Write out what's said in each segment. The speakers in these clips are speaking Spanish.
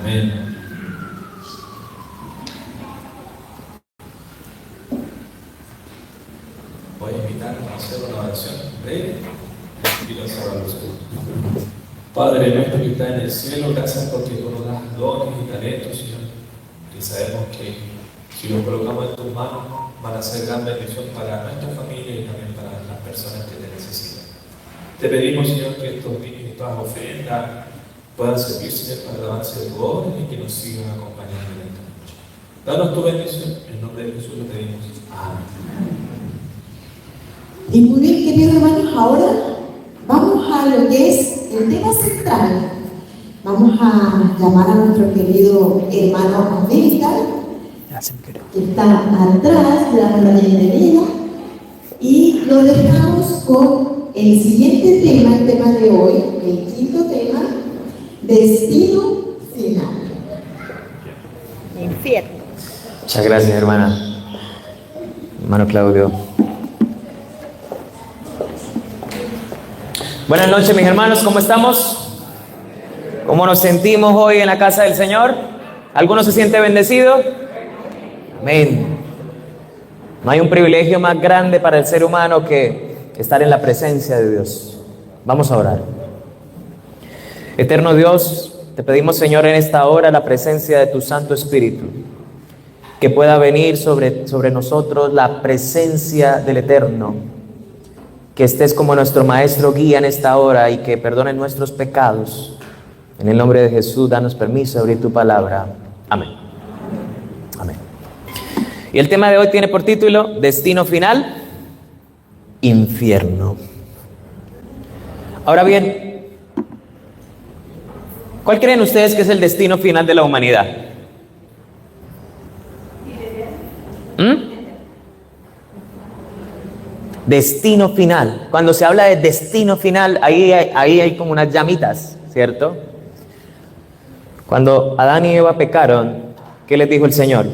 Amén. Voy a invitarnos a hacer una oración breve y lo cerramos. Padre nuestro que está en el cielo, gracias porque tú nos das dones y talentos, Señor. Y sabemos que si los colocamos en tus manos van a ser gran bendición para nuestra familia y también para las personas que te necesitan. Te pedimos, Señor, que estos niños y estas ofrendas puedan servir, Señor, para el avance de tu obra y que nos sigan acompañando en esta noche. Danos tu bendición, en nombre de Jesús lo pedimos. Amén. Y muy bien, queridos hermanos, ahora vamos a lo que es el tema central. Vamos a llamar a nuestro querido hermano América, que está atrás, le damos la bienvenida, y lo dejamos con el siguiente tema, el tema de hoy, el quinto tema, destino final. Infierno. Muchas gracias, hermana. Hermano Claudio. Buenas noches, mis hermanos, ¿cómo estamos? ¿Cómo nos sentimos hoy en la casa del Señor? ¿Alguno se siente bendecido? Amén. No hay un privilegio más grande para el ser humano que estar en la presencia de Dios. Vamos a orar. Eterno Dios, te pedimos, Señor, en esta hora la presencia de tu Santo Espíritu, que pueda venir sobre nosotros la presencia del Eterno, que estés como nuestro Maestro guía en esta hora y que perdone nuestros pecados. En el nombre de Jesús, danos permiso de abrir tu palabra. Amén. Amén. Y el tema de hoy tiene por título, Destino Final, Infierno. Ahora bien, ¿cuál creen ustedes que es el destino final de la humanidad? Destino final. Cuando se habla de destino final, ahí hay como unas llamitas, ¿cierto? Cuando Adán y Eva pecaron, ¿qué les dijo el Señor?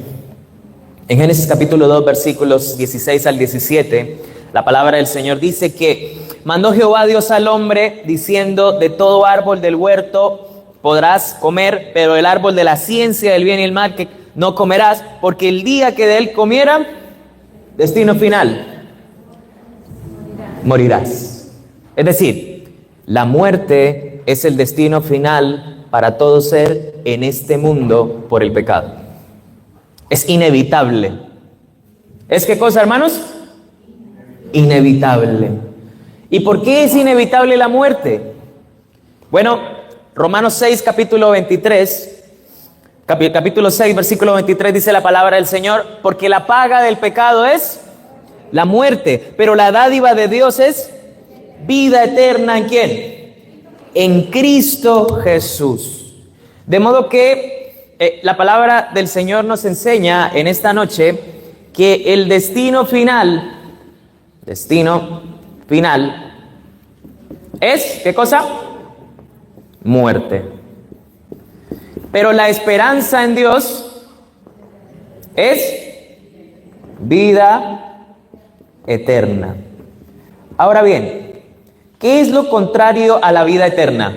En Génesis capítulo 2, versículos 16 al 17, la palabra del Señor dice que mandó Jehová Dios al hombre diciendo, de todo árbol del huerto podrás comer, pero el árbol de la ciencia del bien y el mal que no comerás, porque el día que de él comiera, destino final, morirás. Es decir, la muerte es el destino final para todo ser en este mundo por el pecado. Es inevitable. ¿Es qué cosa, hermanos? Inevitable. ¿Y por qué es inevitable la muerte? Bueno, Romanos 6, capítulo 23, capítulo 6, versículo 23 dice la palabra del Señor, porque la paga del pecado es la muerte, pero la dádiva de Dios es vida eterna. ¿En quién? En Cristo Jesús. De modo que la palabra del Señor nos enseña en esta noche que el destino final es, ¿qué cosa? Muerte. Pero la esperanza en Dios es vida eterna. Ahora bien, ¿qué es lo contrario a la vida eterna?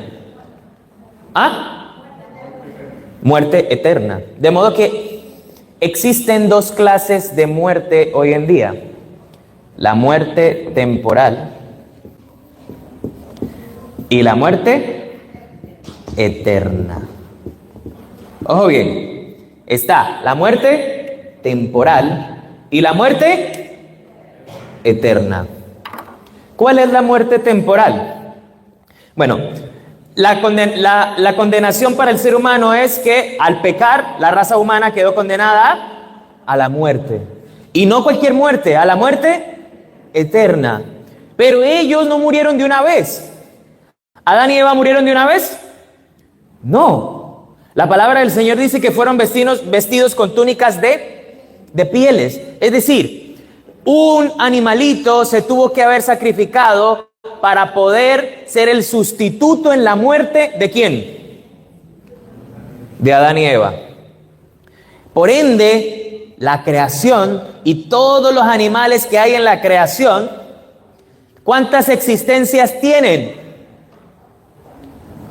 Muerte eterna. De modo que existen dos clases de muerte hoy en día. La muerte temporal y la muerte eterna. Ojo bien, está la muerte temporal y la muerte eterna. ¿Cuál es la muerte temporal? Bueno, la condenación para el ser humano es que al pecar, la raza humana quedó condenada a la muerte. Y no cualquier muerte, a la muerte eterna. Pero ellos no murieron de una vez. ¿Adán y Eva murieron de una vez? No. La palabra del Señor dice que fueron vestidos con túnicas de pieles. Es decir, un animalito se tuvo que haber sacrificado para poder ser el sustituto en la muerte ¿de quién? De Adán y Eva. Por ende, la creación y todos los animales que hay en la creación, ¿cuántas existencias tienen?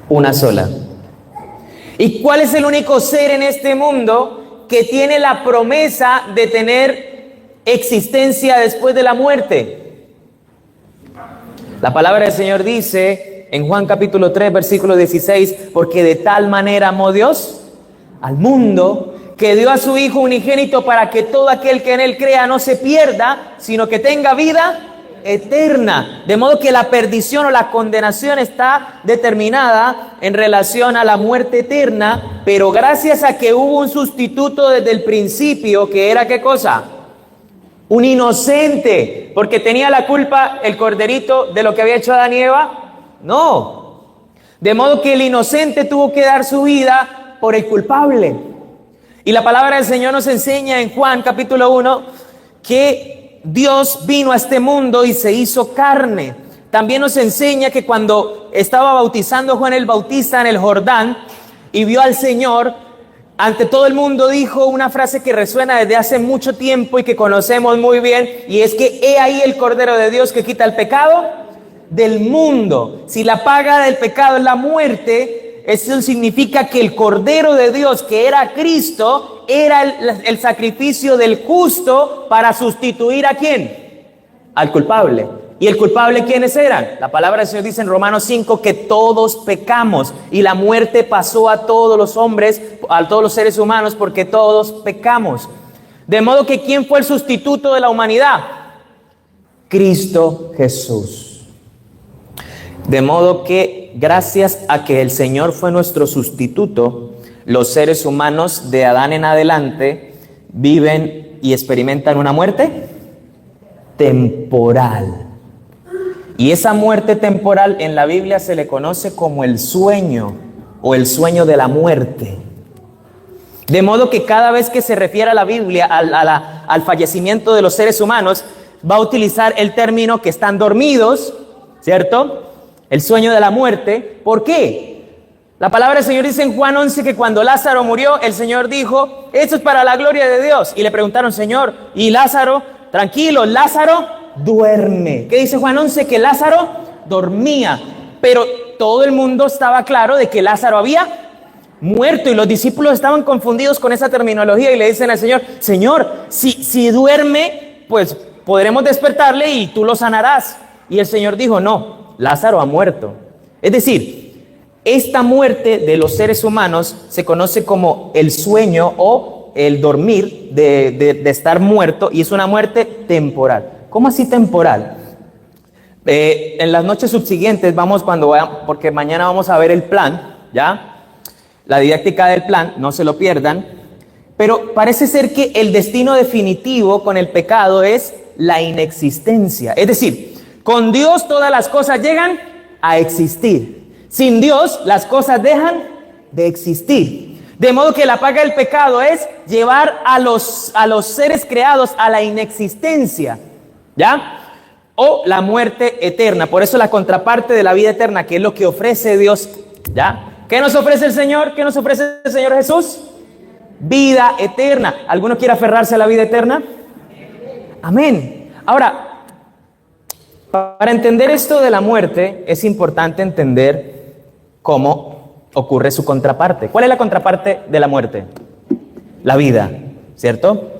Una sola. ¿Y cuál es el único ser en este mundo que tiene la promesa de tener existencia después de la muerte? La palabra del Señor dice en Juan capítulo 3, versículo 16, porque de tal manera amó Dios al mundo que dio a su Hijo unigénito para que todo aquel que en él crea no se pierda, sino que tenga vida eterna. De modo que la perdición o la condenación está determinada en relación a la muerte eterna, pero gracias a que hubo un sustituto desde el principio, que era ¿qué cosa? Un inocente, porque tenía la culpa el corderito de lo que había hecho Adán y Eva. No. De modo que el inocente tuvo que dar su vida por el culpable. Y la palabra del Señor nos enseña en Juan capítulo 1 que Dios vino a este mundo y se hizo carne. También nos enseña que cuando estaba bautizando Juan el Bautista en el Jordán y vio al Señor, ante todo el mundo dijo una frase que resuena desde hace mucho tiempo y que conocemos muy bien, y es que he ahí el Cordero de Dios que quita el pecado del mundo. Si la paga del pecado es la muerte, eso significa que el Cordero de Dios, que era Cristo, era el sacrificio del justo para sustituir ¿a quién? Al culpable. ¿Y el culpable quiénes eran? La palabra del Señor dice en Romanos 5 que todos pecamos y la muerte pasó a todos los hombres, a todos los seres humanos, porque todos pecamos. De modo que ¿quién fue el sustituto de la humanidad? Cristo Jesús. De modo que gracias a que el Señor fue nuestro sustituto, los seres humanos de Adán en adelante viven y experimentan una muerte temporal. Y esa muerte temporal en la Biblia se le conoce como el sueño o el sueño de la muerte. De modo que cada vez que se refiere a la Biblia al fallecimiento de los seres humanos, va a utilizar el término que están dormidos, ¿cierto? El sueño de la muerte. ¿Por qué? La palabra del Señor dice en Juan 11 que cuando Lázaro murió, el Señor dijo, esto es para la gloria de Dios. Y le preguntaron, Señor, ¿y Lázaro? Tranquilo, Lázaro duerme. ¿Qué dice Juan 11? Que Lázaro dormía. Pero todo el mundo estaba claro de que Lázaro había muerto. Y los discípulos estaban confundidos con esa terminología y le dicen al Señor, Señor, si duerme, pues podremos despertarle y tú lo sanarás. Y el Señor dijo, no, Lázaro ha muerto. Es decir, esta muerte de los seres humanos se conoce como el sueño o el dormir de estar muerto, y es una muerte temporal. ¿Cómo así temporal? En las noches subsiguientes porque mañana vamos a ver el plan, ¿ya? La didáctica del plan, no se lo pierdan. Pero parece ser que el destino definitivo con el pecado es la inexistencia. Es decir, con Dios todas las cosas llegan a existir. Sin Dios, las cosas dejan de existir. De modo que la paga del pecado es llevar a los seres creados a la inexistencia, ¿ya? O la muerte eterna. Por eso la contraparte de la vida eterna, que es lo que ofrece Dios, ¿ya? ¿Qué nos ofrece el Señor? ¿Qué nos ofrece el Señor Jesús? Vida eterna. ¿Alguno quiere aferrarse a la vida eterna? Amén. Ahora, para entender esto de la muerte, es importante entender cómo ocurre su contraparte. ¿Cuál es la contraparte de la muerte? La vida, ¿cierto?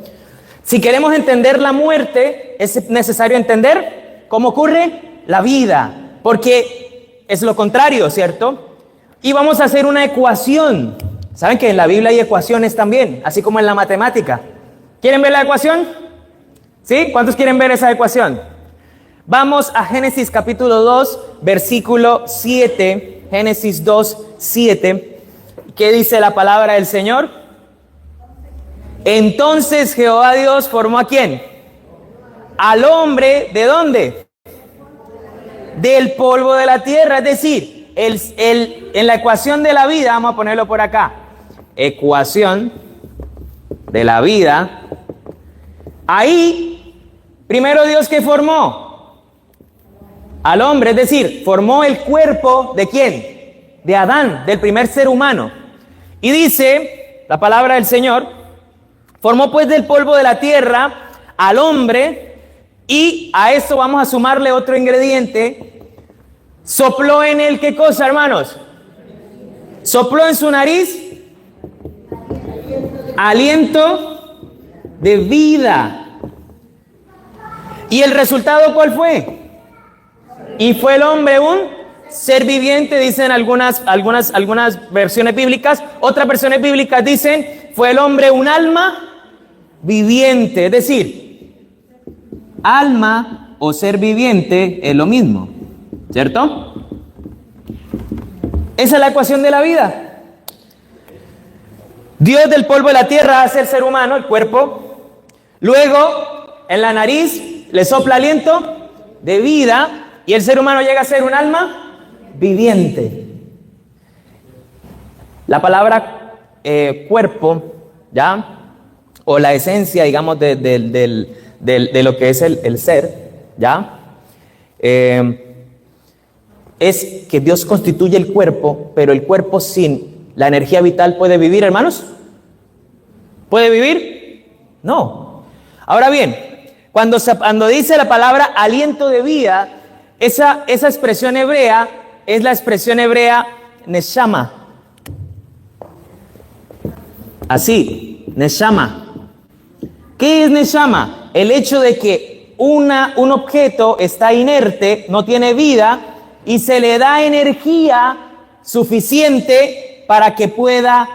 Si queremos entender la muerte, es necesario entender cómo ocurre la vida, porque es lo contrario, ¿cierto? Y vamos a hacer una ecuación. ¿Saben que en la Biblia hay ecuaciones también, así como en la matemática? ¿Quieren ver la ecuación? ¿Sí? ¿Cuántos quieren ver esa ecuación? Vamos a Génesis capítulo 2, versículo 7. Génesis 2, 7. ¿Qué dice la palabra del Señor? Entonces Jehová Dios formó ¿a quién? Al hombre, ¿de dónde? Del polvo de la tierra. Es decir, en la ecuación de la vida, vamos a ponerlo por acá. Ecuación de la vida. Ahí, primero Dios, ¿qué formó? Al hombre, es decir, formó el cuerpo ¿de quién? De Adán, del primer ser humano. Y dice la palabra del Señor, formó pues del polvo de la tierra al hombre, y a esto vamos a sumarle otro ingrediente. Sopló en él, ¿qué cosa, hermanos? Sopló en su nariz aliento de vida. ¿Y el resultado cuál fue? Y fue el hombre un ser viviente, dicen algunas versiones bíblicas. Otras versiones bíblicas dicen, fue el hombre un alma viviente. Es decir, alma o ser viviente es lo mismo, ¿cierto? Esa es la ecuación de la vida. Dios del polvo de la tierra hace el ser humano, el cuerpo. Luego, en la nariz le sopla aliento de vida y el ser humano llega a ser un alma viviente. La palabra cuerpo, ¿ya? O la esencia, digamos, de lo que es el ser, ¿ya? Es que Dios constituye el cuerpo, pero el cuerpo sin la energía vital ¿puede vivir, hermanos? ¿Puede vivir? No. Ahora bien, cuando dice la palabra aliento de vida, esa expresión hebrea es la expresión hebrea neshama. Así, neshama. ¿Qué es neshama? El hecho de que un objeto está inerte, no tiene vida, y se le da energía suficiente para que pueda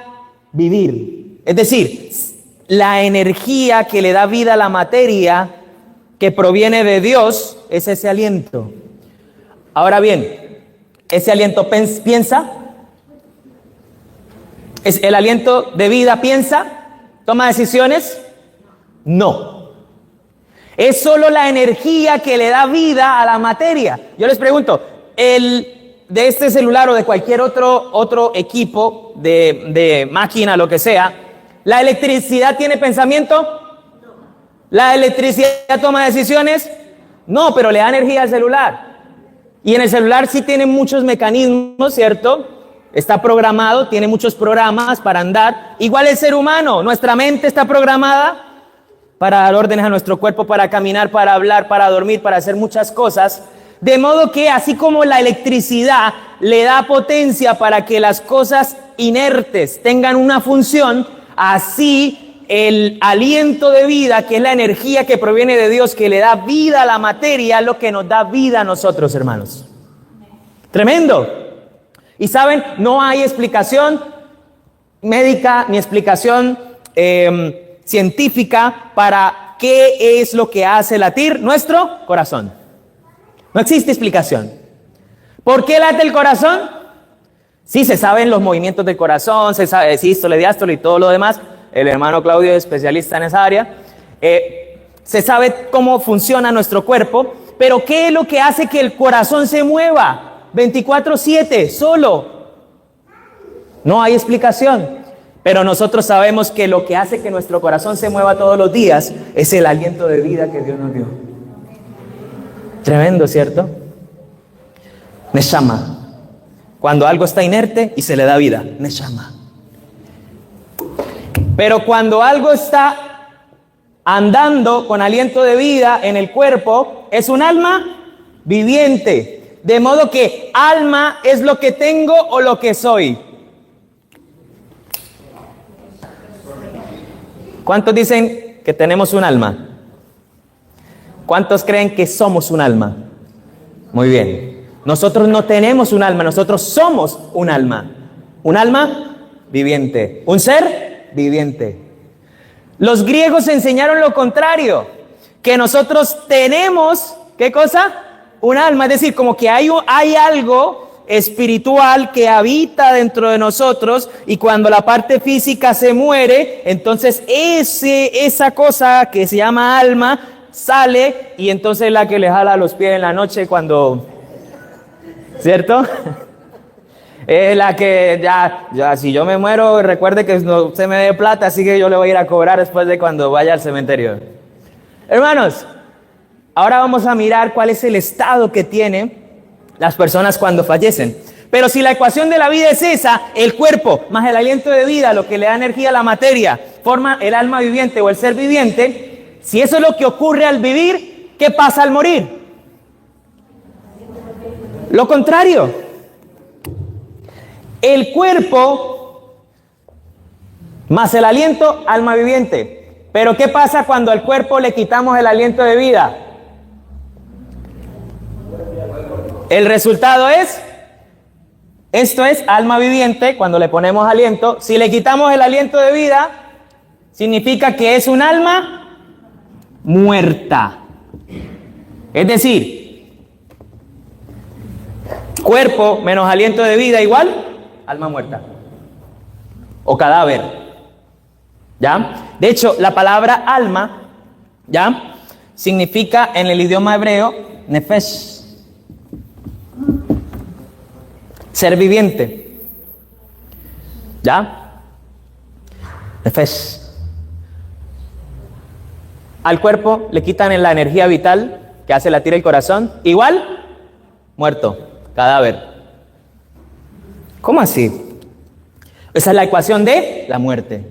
vivir. Es decir, la energía que le da vida a la materia, que proviene de Dios, es ese aliento. Ahora bien, ¿ese aliento piensa? ¿Es el aliento de vida piensa? ¿Toma decisiones? No. Es solo la energía que le da vida a la materia. Yo les pregunto, de este celular o de cualquier otro equipo de máquina, lo que sea, ¿la electricidad tiene pensamiento? ¿La electricidad toma decisiones? No, pero le da energía al celular. Y en el celular sí tiene muchos mecanismos, ¿cierto? Está programado, tiene muchos programas para andar. Igual el ser humano, nuestra mente está programada para dar órdenes a nuestro cuerpo, para caminar, para hablar, para dormir, para hacer muchas cosas. De modo que así como la electricidad le da potencia para que las cosas inertes tengan una función, así el aliento de vida, que es la energía que proviene de Dios, que le da vida a la materia, es lo que nos da vida a nosotros, hermanos. Tremendo. Y saben, no hay explicación médica ni explicación científica para qué es lo que hace latir nuestro corazón. No existe explicación. ¿Por qué late el corazón? Sí, se saben los movimientos del corazón, se sabe sístole, diástole y todo lo demás. El hermano Claudio es especialista en esa área. Se sabe cómo funciona nuestro cuerpo, pero ¿qué es lo que hace que el corazón se mueva 24/7 solo? No hay explicación. Pero nosotros sabemos que lo que hace que nuestro corazón se mueva todos los días es el aliento de vida que Dios nos dio. Tremendo, ¿cierto? Neshama. Cuando algo está inerte y se le da vida. Neshama. Pero cuando algo está andando con aliento de vida en el cuerpo, es un alma viviente. De modo que alma es lo que tengo o lo que soy. ¿Cuántos dicen que tenemos un alma? ¿Cuántos creen que somos un alma? Muy bien. Nosotros no tenemos un alma, nosotros somos un alma. Un alma viviente. Un ser viviente. Los griegos enseñaron lo contrario, que nosotros tenemos, ¿qué cosa? Un alma, es decir, como que hay algo espiritual que habita dentro de nosotros, y cuando la parte física se muere, entonces esa cosa que se llama alma sale, y entonces es la que le jala los pies en la noche cuando, ¿cierto? Es la que ya si yo me muero, recuerde que no se me dé plata, así que yo le voy a ir a cobrar después de cuando vaya al cementerio. Hermanos, ahora vamos a mirar cuál es el estado que tienen las personas cuando fallecen. Pero si la ecuación de la vida es esa, el cuerpo más el aliento de vida, lo que le da energía a la materia, forma el alma viviente o el ser viviente. Si eso es lo que ocurre al vivir, ¿qué pasa al morir? Lo contrario. El cuerpo Más el aliento, alma viviente. Pero ¿qué pasa cuando al cuerpo le quitamos el aliento de vida? El resultado es, esto es alma viviente cuando le ponemos aliento. Si le quitamos el aliento de vida, significa que es un alma muerta. Es decir, cuerpo menos aliento de vida igual alma muerta o cadáver. ¿Ya? De hecho, la palabra alma, ¿ya?, significa en el idioma hebreo nefesh, ser viviente. ¿Ya? Nefesh. Al cuerpo le quitan la energía vital que hace latir el corazón. Igual, muerto, cadáver. ¿Cómo así? Esa es la ecuación de la muerte.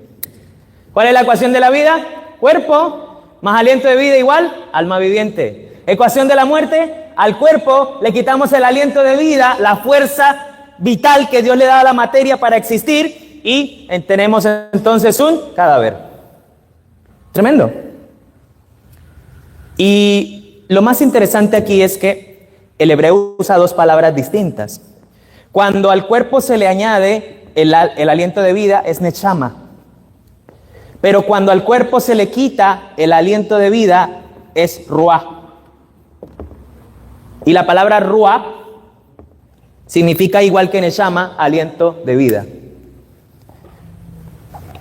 ¿Cuál es la ecuación de la vida? Cuerpo más aliento de vida igual alma viviente. Ecuación de la muerte: al cuerpo le quitamos el aliento de vida, la fuerza vital que Dios le da a la materia para existir, y tenemos entonces un cadáver. Tremendo. Y lo más interesante aquí es que el hebreo usa dos palabras distintas. Cuando al cuerpo se le añade el aliento de vida es neshama, pero cuando al cuerpo se le quita el aliento de vida es ruach. Y la palabra ruach significa igual que neshama, aliento de vida.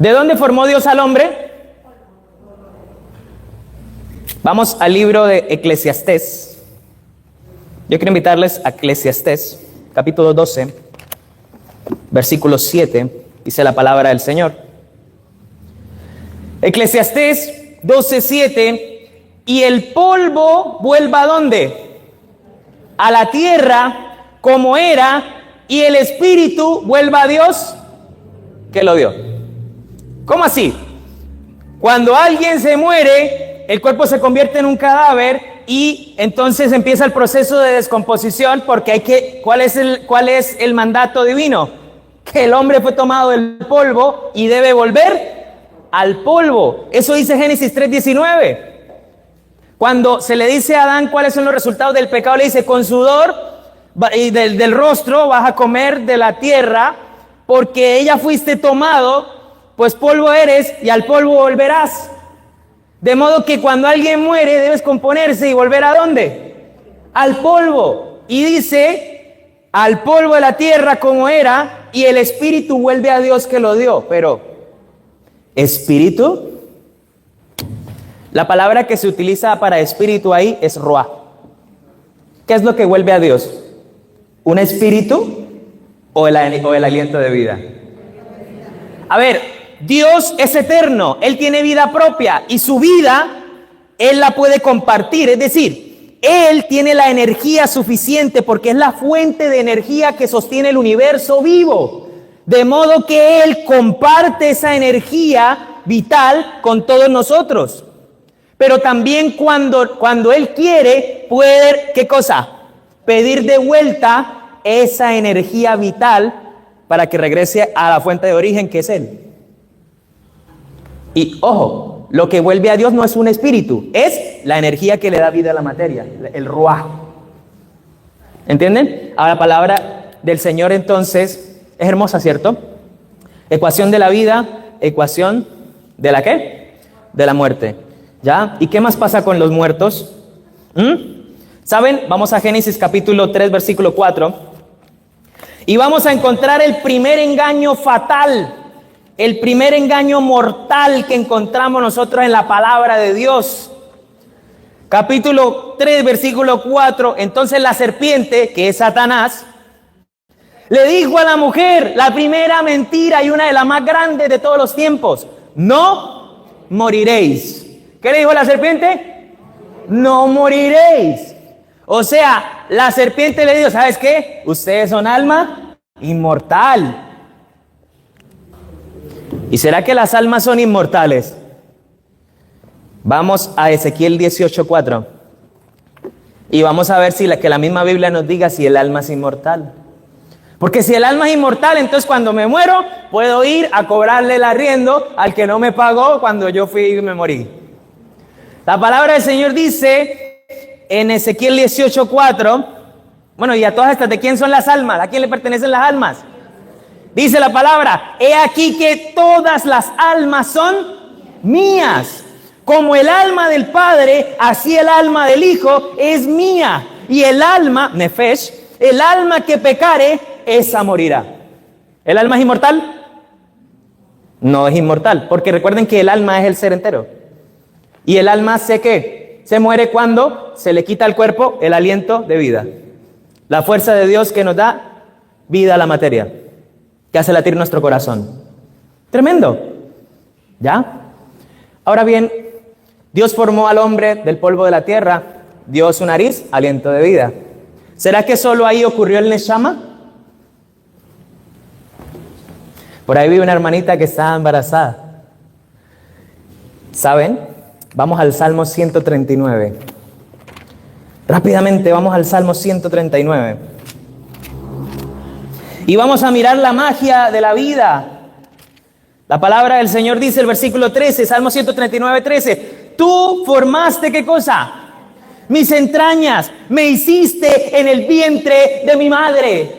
¿De dónde formó Dios al hombre? Vamos al libro de Eclesiastés. Yo quiero invitarles a Eclesiastés, capítulo 12, versículo 7, dice la palabra del Señor. Eclesiastés 12:7, y el polvo vuelva ¿a dónde? A la tierra como era, y el espíritu vuelva a Dios que lo dio. ¿Cómo así? Cuando alguien se muere, el cuerpo se convierte en un cadáver y entonces empieza el proceso de descomposición, porque ¿cuál es el mandato divino? Que el hombre fue tomado del polvo y debe volver al polvo. Eso dice Génesis 3:19. Cuando se le dice a Adán cuáles son los resultados del pecado, le dice: con sudor y del rostro vas a comer de la tierra, porque ella fuiste tomado, pues polvo eres y al polvo volverás. De modo que cuando alguien muere debes componerse y volver ¿a dónde? Al polvo. Y dice: al polvo de la tierra como era, y el espíritu vuelve a Dios que lo dio. Pero espíritu, la palabra que se utiliza para espíritu ahí es ruach. ¿Qué es lo que vuelve a Dios? ¿Un espíritu o el aliento de vida? A ver, Dios es eterno, Él tiene vida propia y su vida Él la puede compartir, es decir, Él tiene la energía suficiente porque es la fuente de energía que sostiene el universo vivo, de modo que Él comparte esa energía vital con todos nosotros. Pero también cuando Él quiere, puede, ¿qué cosa? Pedir de vuelta esa energía vital para que regrese a la fuente de origen que es Él. Y ojo, lo que vuelve a Dios no es un espíritu, es la energía que le da vida a la materia, el ruach. ¿Entienden? Ahora la palabra del Señor entonces es hermosa, ¿cierto? Ecuación de la vida, ecuación de la ¿qué? De la muerte. ¿Ya? ¿Y qué más pasa con los muertos? ¿Saben? Vamos a Génesis capítulo 3, versículo 4. Y vamos a encontrar el primer engaño fatal, el primer engaño mortal que encontramos nosotros en la palabra de Dios. Capítulo 3, versículo 4. Entonces la serpiente, que es Satanás, le dijo a la mujer la primera mentira y una de las más grandes de todos los tiempos: no moriréis. ¿Qué le dijo la serpiente? No moriréis. O sea, la serpiente le dijo: ¿sabes qué? Ustedes son alma inmortal. ¿Y será que las almas son inmortales? Vamos a Ezequiel 18:4 y vamos a ver que la misma Biblia nos diga si el alma es inmortal. Porque si el alma es inmortal, entonces cuando me muero, puedo ir a cobrarle el arriendo al que no me pagó cuando yo fui y me morí. La palabra del Señor dice en Ezequiel 18:4, bueno, y a todas estas, ¿de quién son las almas? ¿A quién le pertenecen las almas? Dice la palabra, he aquí que todas las almas son mías. Como el alma del Padre, así el alma del Hijo es mía. Y el alma, nefesh, el alma que pecare, esa morirá. ¿El alma es inmortal? No es inmortal, porque recuerden que el alma es el ser entero. Y el alma ¿sé qué? Se muere cuando se le quita al cuerpo el aliento de vida. La fuerza de Dios que nos da vida a la materia, que hace latir nuestro corazón. Tremendo. ¿Ya? Ahora bien, Dios formó al hombre del polvo de la tierra, dio su nariz, aliento de vida. ¿Será que solo ahí ocurrió el Neshama? Por ahí vi una hermanita que estaba embarazada. ¿Saben? Vamos al Salmo 139. Rápidamente vamos al Salmo 139. Y vamos a mirar la magia de la vida. La palabra del Señor dice, el versículo 13, Salmo 139, 13. Tú formaste, ¿qué cosa? Mis entrañas, me hiciste en el vientre de mi madre.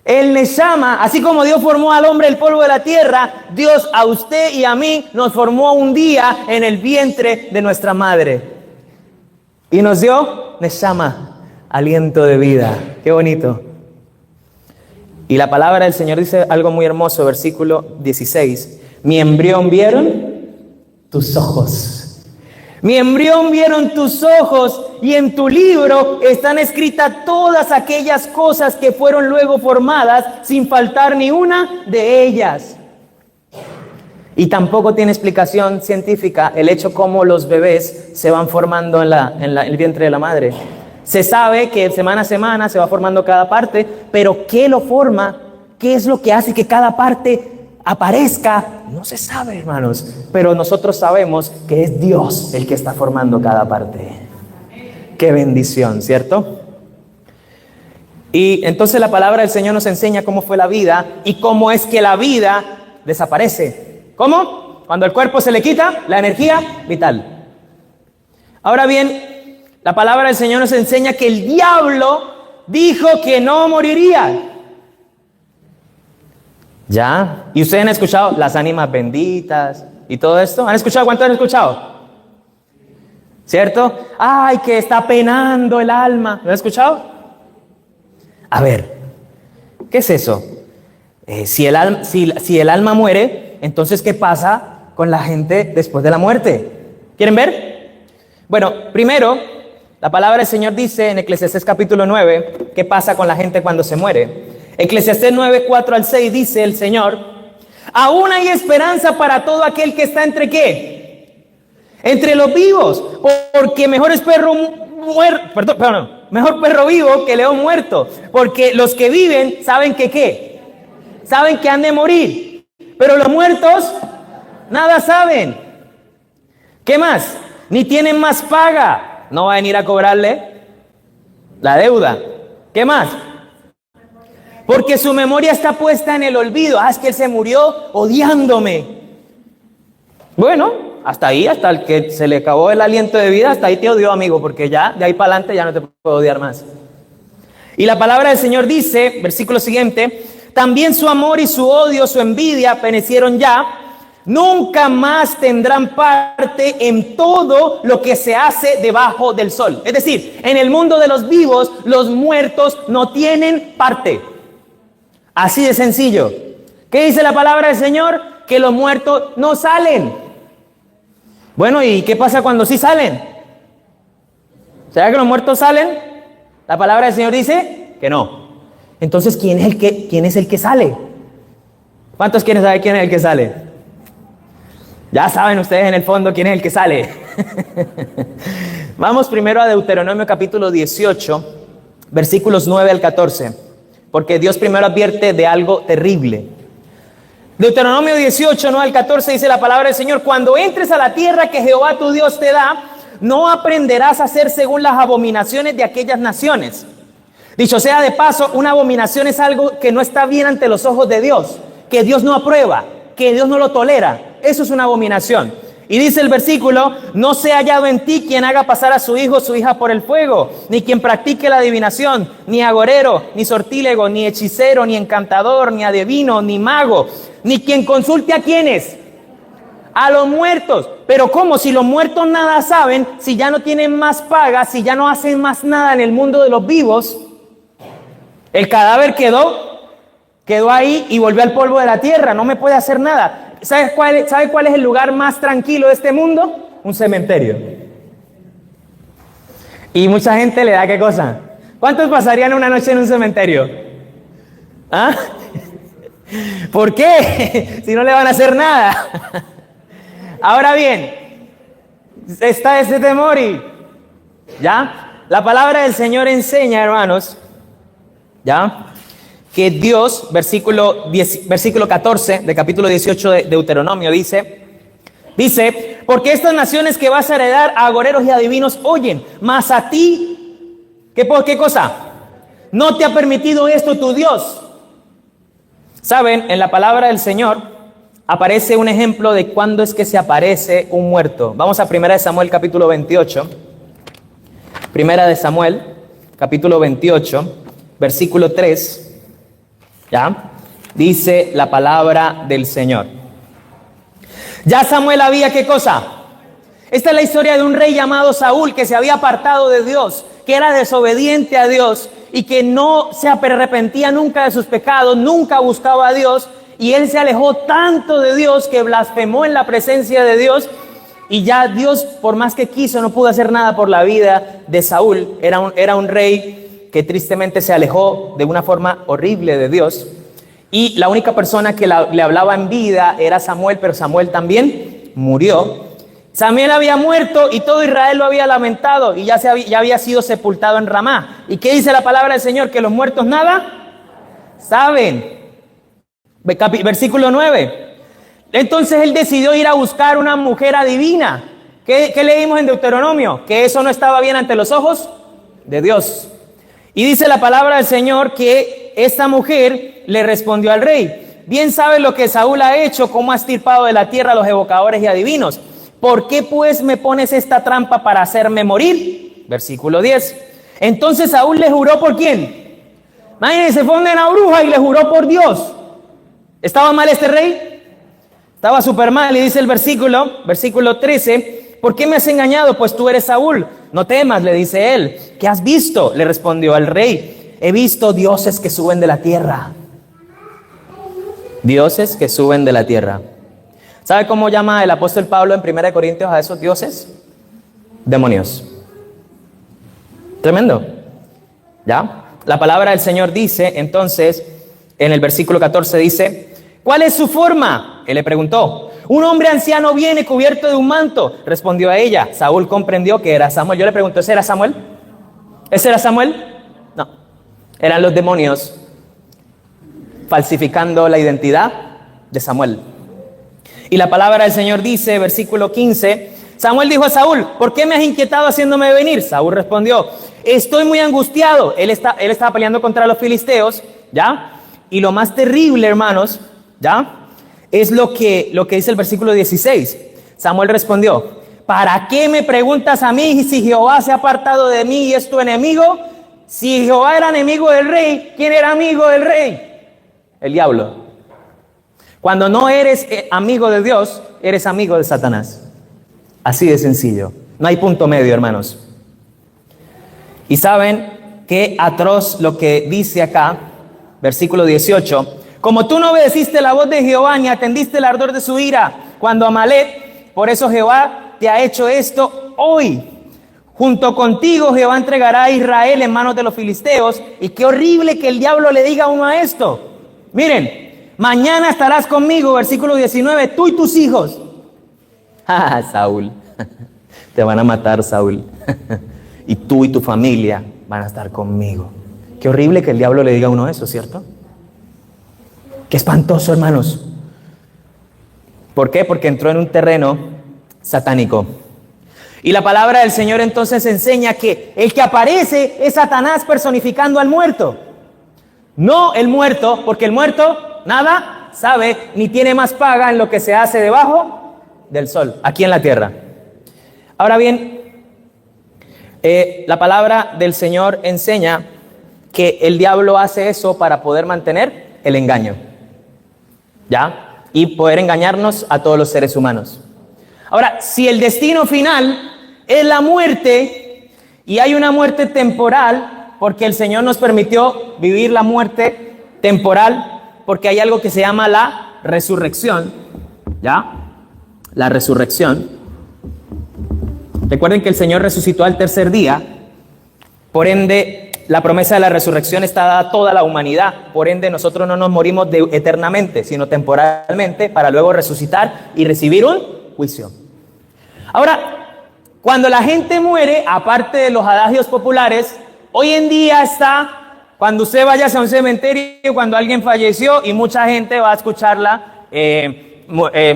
El Neshama, así como Dios formó al hombre del polvo de la tierra, Dios a usted y a mí nos formó un día en el vientre de nuestra madre. Y nos dio Neshama, aliento de vida. Qué bonito. Y la palabra del Señor dice algo muy hermoso, versículo 16. Mi embrión vieron tus ojos. Mi embrión vieron tus ojos y en tu libro están escritas todas aquellas cosas que fueron luego formadas sin faltar ni una de ellas. Y tampoco tiene explicación científica el hecho cómo los bebés se van formando en el vientre de la madre. Se sabe que semana a semana se va formando cada parte, pero ¿qué lo forma? ¿Qué es lo que hace que cada parte aparezca? No se sabe, hermanos, pero nosotros sabemos que es Dios el que está formando cada parte. Qué bendición, ¿cierto? Y entonces la palabra del Señor nos enseña cómo fue la vida y cómo es que la vida desaparece. ¿Cómo? Cuando el cuerpo se le quita la energía vital. Ahora bien, la palabra del Señor nos enseña que el diablo dijo que no moriría. ¿Ya? ¿Y ustedes han escuchado las ánimas benditas y todo esto? ¿Han escuchado? ¿Cuántos han escuchado? ¿Cierto? ¡Ay, que está penando el alma! ¿Lo han escuchado? A ver, ¿qué es eso? Si el alma muere, entonces ¿qué pasa con la gente después de la muerte? ¿Quieren ver? Bueno, primero, la palabra del Señor dice en Eclesiastés capítulo 9, ¿qué pasa con la gente cuando se muere? Eclesiastés 9, 4 al 6 dice el Señor, aún hay esperanza para todo aquel que está entre ¿qué? Entre los vivos, porque mejor es mejor perro vivo que león muerto, porque los que viven saben que ¿qué? Saben que han de morir, pero los muertos nada saben. ¿Qué más? Ni tienen más paga, no va a venir a cobrarle la deuda. ¿Qué más? Porque su memoria está puesta en el olvido. Es que él se murió odiándome. Bueno, hasta ahí, hasta el que se le acabó el aliento de vida, hasta ahí te odió, amigo, porque ya, de ahí para adelante ya no te puedo odiar más. Y la palabra del Señor dice, versículo siguiente, también su amor y su odio, su envidia perecieron ya, nunca más tendrán parte en todo lo que se hace debajo del sol. Es decir, en el mundo de los vivos, los muertos no tienen parte. Así de sencillo. ¿Qué dice la palabra del Señor? Que los muertos no salen. Bueno, ¿y qué pasa cuando sí salen? ¿Será que los muertos salen? La palabra del Señor dice que no. Entonces, ¿quién es el que sale? ¿Cuántos quieren saber quién es el que sale? Ya saben ustedes en el fondo quién es el que sale. Vamos primero a Deuteronomio capítulo 18, versículos 9 al 14. Porque Dios primero advierte de algo terrible. Deuteronomio 18, 9 al 14 dice la palabra del Señor. Cuando entres a la tierra que Jehová tu Dios te da, no aprenderás a hacer según las abominaciones de aquellas naciones, Dicho sea de paso, una abominación es algo que no está bien ante los ojos de Dios, que Dios no aprueba, que Dios no lo tolera. Eso es una abominación. Y dice el versículo, no sea hallado en ti quien haga pasar a su hijo o su hija por el fuego, ni quien practique la adivinación, ni agorero, ni sortílego, ni hechicero, ni encantador, ni adivino, ni mago, ni quien consulte a quienes, a los muertos. Pero ¿cómo? Si los muertos nada saben, si ya no tienen más paga, si ya no hacen más nada en el mundo de los vivos, el cadáver quedó ahí y volvió al polvo de la tierra, no me puede hacer nada. ¿Sabe cuál es el lugar más tranquilo de este mundo? Un cementerio. Y mucha gente le da ¿qué cosa? ¿Cuántos pasarían una noche en un cementerio? ¿Ah? ¿Por qué? Si no le van a hacer nada. Ahora bien, está ese temor y ¿ya? La palabra del Señor enseña, hermanos, ¿ya? Que Dios, versículo 14 del capítulo 18 de Deuteronomio, dice, porque estas naciones que vas a heredar a agoreros y adivinos oyen, mas a ti, ¿qué cosa? No te ha permitido esto tu Dios. Saben, en la palabra del Señor aparece un ejemplo de cuándo es que se aparece un muerto. Vamos a 1 Samuel capítulo 28. 1 Samuel capítulo 28, versículo 3. ¿Ya? Dice la palabra del Señor. Ya Samuel había, ¿qué cosa? Esta es la historia de un rey llamado Saúl que se había apartado de Dios, que era desobediente a Dios y que no se arrepentía nunca de sus pecados, nunca buscaba a Dios, y él se alejó tanto de Dios que blasfemó en la presencia de Dios, y ya Dios, por más que quiso, no pudo hacer nada por la vida de Saúl. Era un rey que tristemente se alejó de una forma horrible de Dios, y la única persona que le hablaba en vida era Samuel, pero Samuel también murió. Samuel había muerto y todo Israel lo había lamentado, y ya había sido sepultado en Ramá. ¿Y qué dice la palabra del Señor? Que los muertos nada saben. Versículo 9. Entonces él decidió ir a buscar una mujer adivina. ¿Qué leímos en Deuteronomio? Que eso no estaba bien ante los ojos de Dios. Y dice la palabra del Señor que esta mujer le respondió al rey: bien sabes lo que Saúl ha hecho, cómo ha estirpado de la tierra a los evocadores y adivinos. ¿Por qué pues me pones esta trampa para hacerme morir? Versículo 10. Entonces Saúl le juró ¿por quién? Imagínense, fue una bruja y le juró por Dios. ¿Estaba mal este rey? Estaba súper mal. Y dice el versículo 13: ¿por qué me has engañado? Pues tú eres Saúl. No temas, le dice él. ¿Qué has visto? Le respondió al rey: he visto dioses que suben de la tierra. Dioses que suben de la tierra. ¿Sabe cómo llama el apóstol Pablo en 1 Corintios a esos dioses? Demonios. Tremendo. ¿Ya? La palabra del Señor dice, entonces, en el versículo 14 dice: ¿cuál es su forma? Él le preguntó. Un hombre anciano viene cubierto de un manto, respondió a ella. Saúl comprendió que era Samuel. Yo le pregunto, ¿ese era Samuel? ¿Ese era Samuel? No, eran los demonios falsificando la identidad de Samuel. Y la palabra del Señor dice, versículo 15: Samuel dijo a Saúl: ¿por qué me has inquietado haciéndome venir? Saúl respondió: estoy muy angustiado. Él estaba peleando contra los filisteos, ¿ya? Y lo más terrible, hermanos, ¿ya?, es lo que dice el versículo 16. Samuel respondió: ¿para qué me preguntas a mí si Jehová se ha apartado de mí y es tu enemigo? Si Jehová era enemigo del rey, ¿quién era amigo del rey? El diablo. Cuando no eres amigo de Dios, eres amigo de Satanás. Así de sencillo. No hay punto medio, hermanos. Y saben qué atroz lo que dice acá, versículo 18. Como tú no obedeciste la voz de Jehová, ni atendiste el ardor de su ira, cuando Amalek, por eso Jehová te ha hecho esto hoy. Junto contigo Jehová entregará a Israel en manos de los filisteos. Y qué horrible que el diablo le diga a uno a esto. Miren, mañana estarás conmigo, versículo 19, tú y tus hijos. Saúl, te van a matar, Saúl. Y tú y tu familia van a estar conmigo. Qué horrible que el diablo le diga a uno eso, ¿cierto? Qué espantoso, hermanos. ¿Por qué? Porque entró en un terreno satánico. Y la palabra del Señor entonces enseña que el que aparece es Satanás personificando al muerto. No el muerto, porque el muerto nada sabe ni tiene más paga en lo que se hace debajo del sol, aquí en la tierra. Ahora bien, la palabra del Señor enseña que el diablo hace eso para poder mantener el engaño, ¿ya? Y poder engañarnos a todos los seres humanos. Ahora, si el destino final es la muerte, y hay una muerte temporal, porque el Señor nos permitió vivir la muerte temporal, porque hay algo que se llama la resurrección, ¿ya? La resurrección. Recuerden que el Señor resucitó al tercer día, por ende, la promesa de la resurrección está dada a toda la humanidad, por ende nosotros no nos morimos eternamente, sino temporalmente, para luego resucitar y recibir un juicio. Ahora, cuando la gente muere, aparte de los adagios populares, hoy en día está, cuando usted vaya a un cementerio, cuando alguien falleció y mucha gente va a escucharla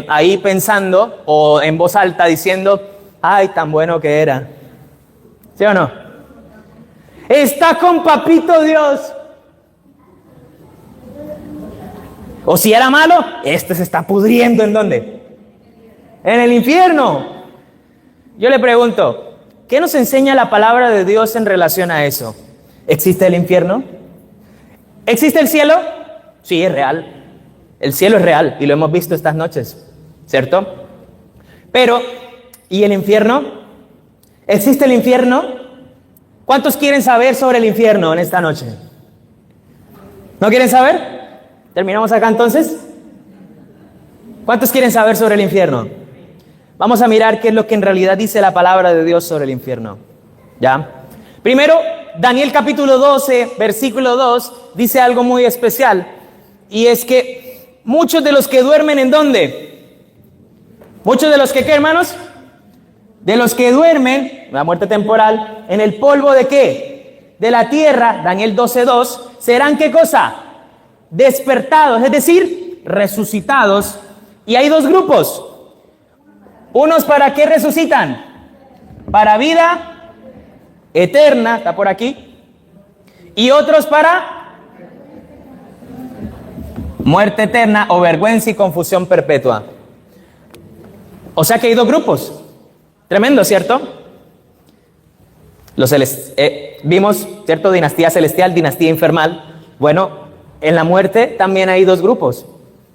ahí pensando o en voz alta diciendo, ay, tan bueno que era. ¿Sí o no? Está con papito Dios. O si era malo, este se está pudriendo, ¿en dónde? En el infierno. Yo le pregunto, ¿qué nos enseña la palabra de Dios en relación a eso? ¿Existe el infierno? ¿Existe el cielo? Sí, es real. El cielo es real y lo hemos visto estas noches, ¿cierto? Pero, ¿y el infierno? ¿Existe el infierno? ¿Cuántos quieren saber sobre el infierno en esta noche? ¿No quieren saber? ¿Terminamos acá entonces? ¿Cuántos quieren saber sobre el infierno? Vamos a mirar qué es lo que en realidad dice la palabra de Dios sobre el infierno. ¿Ya? Primero, Daniel capítulo 12, versículo 2, dice algo muy especial. Y es que muchos de los que duermen, ¿en dónde? Muchos de los que, ¿qué, hermanos? De los que duermen, la muerte temporal, en el polvo ¿de qué? De la tierra, Daniel 12:2, serán ¿qué cosa? Despertados, es decir, resucitados. Y hay dos grupos. Unos ¿para qué resucitan? Para vida eterna, está por aquí. Y otros para muerte eterna o vergüenza y confusión perpetua. O sea que hay dos grupos. Tremendo, ¿cierto? Vimos, ¿cierto? Dinastía celestial, dinastía infernal. Bueno, en la muerte también hay dos grupos.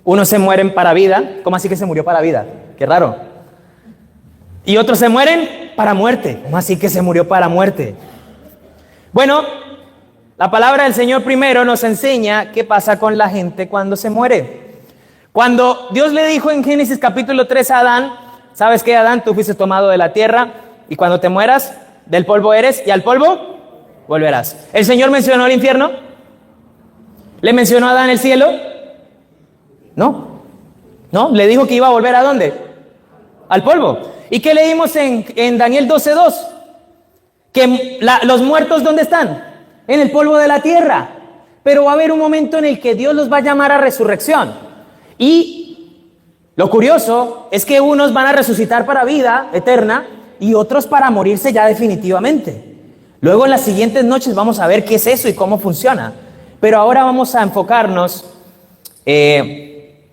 Unos se mueren para vida. ¿Cómo así que se murió para vida? Qué raro. Y otros se mueren para muerte. ¿Cómo así que se murió para muerte? Bueno, la palabra del Señor primero nos enseña qué pasa con la gente cuando se muere. Cuando Dios le dijo en Génesis capítulo 3 a Adán, ¿sabes qué, Adán? Tú fuiste tomado de la tierra y cuando te mueras, del polvo eres y al polvo volverás. ¿El Señor mencionó el infierno? ¿Le mencionó a Adán el cielo? No. ¿No? ¿Le dijo que iba a volver a dónde? Al polvo. ¿Y qué leímos en Daniel 12:2? Que los muertos, ¿dónde están? En el polvo de la tierra. Pero va a haber un momento en el que Dios los va a llamar a resurrección. Y lo curioso es que unos van a resucitar para vida eterna y otros para morirse ya definitivamente. Luego en las siguientes noches vamos a ver qué es eso y cómo funciona. Pero ahora vamos a enfocarnos en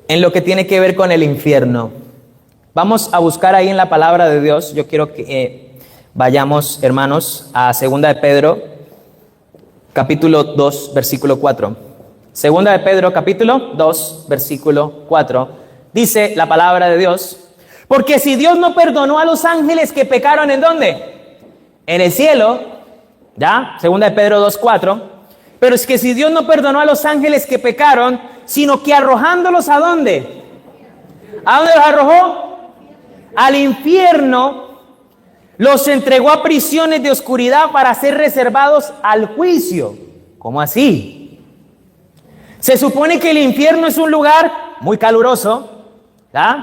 lo que tiene que ver con el infierno. Vamos a buscar ahí en la palabra de Dios. Yo quiero que vayamos, hermanos, a 2 de Pedro, capítulo 2, versículo 4. 2 de Pedro, capítulo 2, versículo 4. Dice la palabra de Dios, porque si Dios no perdonó a los ángeles que pecaron, ¿en dónde? En el cielo, ¿ya? 2 de Pedro 2, 4. Pero es que si Dios no perdonó a los ángeles que pecaron, sino que arrojándolos ¿a dónde? ¿A dónde los arrojó? Al infierno, los entregó a prisiones de oscuridad para ser reservados al juicio. ¿Cómo así? Se supone que el infierno es un lugar muy caluroso, ¿verdad?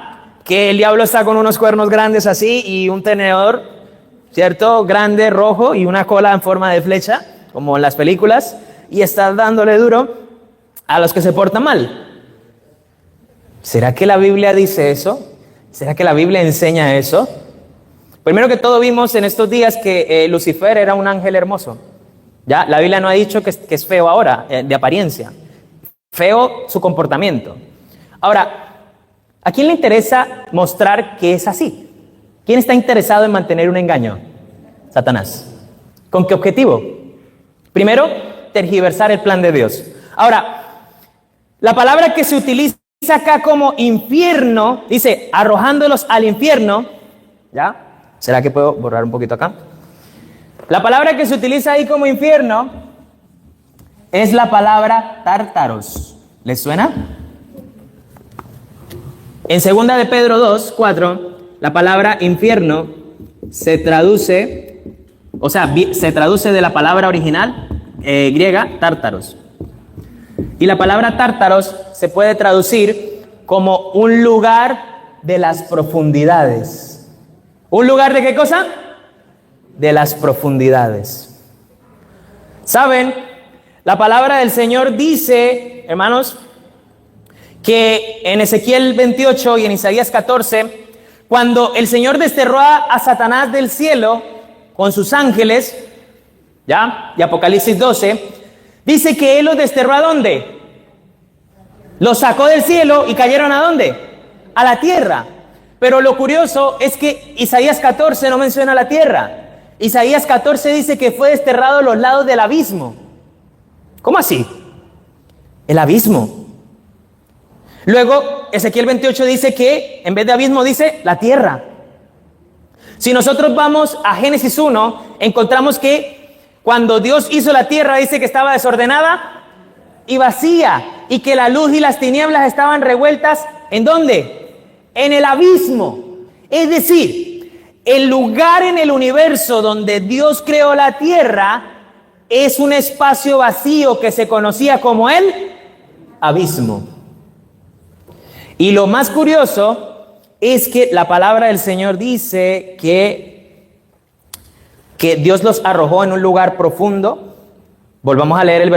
Que el diablo está con unos cuernos grandes así y un tenedor, ¿cierto? Grande, rojo y una cola en forma de flecha, como en las películas, y está dándole duro a los que se portan mal. ¿Será que la Biblia dice eso? ¿Será que la Biblia enseña eso? Primero que todo vimos en estos días que Lucifer era un ángel hermoso. Ya, la Biblia no ha dicho que es feo ahora, de apariencia. Feo su comportamiento. Ahora, ¿a quién le interesa mostrar que es así? ¿Quién está interesado en mantener un engaño? Satanás. ¿Con qué objetivo? Primero, tergiversar el plan de Dios. Ahora, la palabra que se utiliza acá como infierno, dice, arrojándolos al infierno, ¿ya? ¿Será que puedo borrar un poquito acá? La palabra que se utiliza ahí como infierno es la palabra tártaros. ¿Les suena? En 2 de Pedro 2, 4, la palabra infierno se traduce, se traduce de la palabra original griega, tártaros. Y la palabra tártaros se puede traducir como un lugar de las profundidades. ¿Un lugar de qué cosa? De las profundidades. ¿Saben? La palabra del Señor dice, hermanos, que en Ezequiel 28 y en Isaías 14, cuando el Señor desterró a Satanás del cielo con sus ángeles, ¿ya? Y Apocalipsis 12, dice que Él los desterró ¿a dónde? Los sacó del cielo y cayeron ¿a dónde? A la tierra. Pero lo curioso es que Isaías 14 no menciona la tierra. Isaías 14 dice que fue desterrado a los lados del abismo. ¿Cómo así? El abismo. Luego, Ezequiel 28 dice que en vez de abismo dice la tierra. Si nosotros vamos a Génesis 1, encontramos que cuando Dios hizo la tierra dice que estaba desordenada y vacía y que la luz y las tinieblas estaban revueltas ¿en dónde? En el abismo. Es decir, el lugar en el universo donde Dios creó la tierra es un espacio vacío que se conocía como el abismo. Y lo más curioso es que la palabra del Señor dice que Dios los arrojó en un lugar profundo. Volvamos a leer el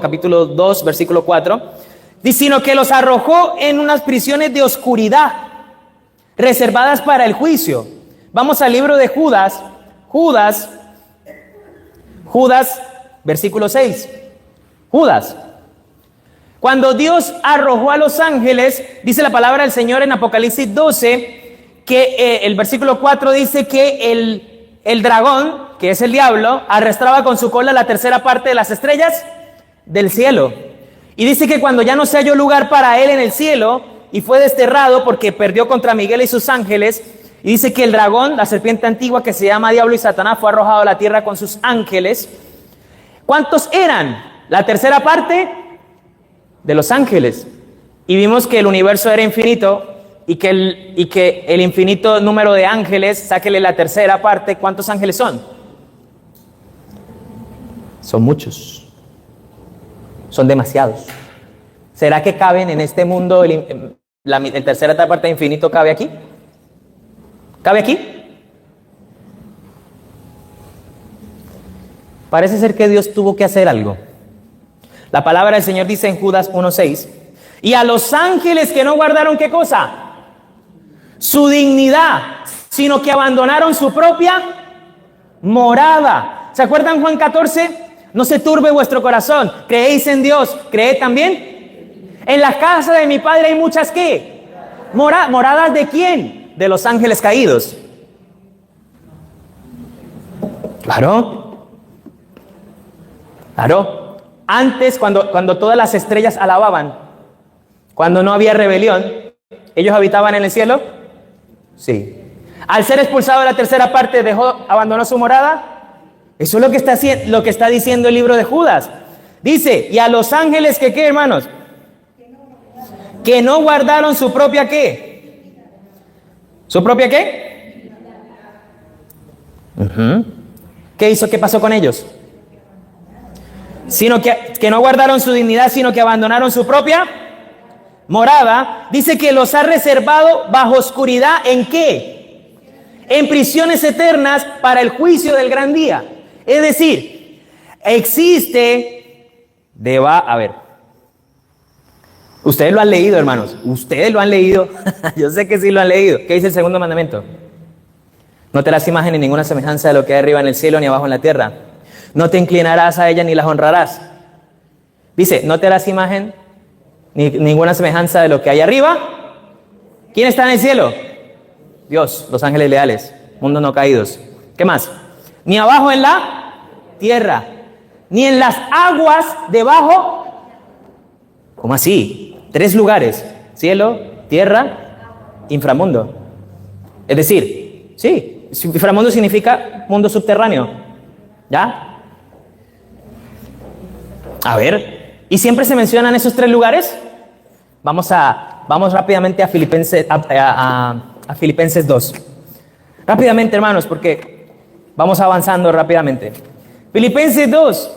capítulo 2, versículo 4. Dice, sino que los arrojó en unas prisiones de oscuridad, reservadas para el juicio. Vamos al libro de Judas, versículo 6. Judas. Cuando Dios arrojó a los ángeles, dice la palabra del Señor en Apocalipsis 12, que el versículo 4 dice que el dragón, que es el diablo, arrastraba con su cola la tercera parte de las estrellas del cielo. Y dice que cuando ya no se halló lugar para él en el cielo, y fue desterrado porque perdió contra Miguel y sus ángeles, y dice que el dragón, la serpiente antigua que se llama Diablo y Satanás, fue arrojado a la tierra con sus ángeles. ¿Cuántos eran? La tercera parte de los ángeles. Y vimos que el universo era infinito y que el infinito número de ángeles, sáquele la tercera parte, ¿cuántos ángeles son? Son muchos. Son demasiados. ¿Será que caben en este mundo, la tercera parte de infinito cabe aquí? ¿Cabe aquí? Parece ser que Dios tuvo que hacer algo. La palabra del Señor dice en Judas 1:6, y a los ángeles que no guardaron, ¿qué cosa? Su dignidad, sino que abandonaron su propia morada. ¿Se acuerdan Juan 14? No se turbe vuestro corazón, creéis en Dios, creed también. En la casa de mi Padre hay muchas ¿qué? ¿Moradas de quién? De los ángeles caídos. Claro. Antes, cuando todas las estrellas alababan, cuando no había rebelión, ¿ellos habitaban en el cielo? Sí. Al ser expulsado de la tercera parte, abandonó su morada. Eso es lo que está diciendo el libro de Judas. Dice, y a los ángeles que ¿qué, hermanos? Que no guardaron su propia ¿qué? ¿Su propia qué? ¿Qué hizo? ¿Qué pasó con ellos? Sino que no guardaron su dignidad, sino que abandonaron su propia morada. Dice que los ha reservado bajo oscuridad, ¿en qué? En prisiones eternas para el juicio del gran día. Es decir, a ver, ustedes lo han leído, hermanos, ustedes lo han leído, yo sé que sí lo han leído. ¿Qué dice el segundo mandamiento? No te harás imagen ni ninguna semejanza de lo que hay arriba en el cielo ni abajo en la tierra. No te inclinarás a ella ni las honrarás. Dice, no te harás imagen ni ninguna semejanza de lo que hay arriba. ¿Quién está en el cielo? Dios, los ángeles leales, mundos no caídos. ¿Qué más? Ni abajo en la tierra, ni en las aguas debajo. ¿Cómo así? 3 lugares: cielo, tierra, inframundo. Es decir, sí, inframundo significa mundo subterráneo. ¿Ya? A ver, ¿y siempre se mencionan esos 3 lugares? Vamos rápidamente a Filipenses, a Filipenses 2. Rápidamente, hermanos, porque vamos avanzando rápidamente. Filipenses 2.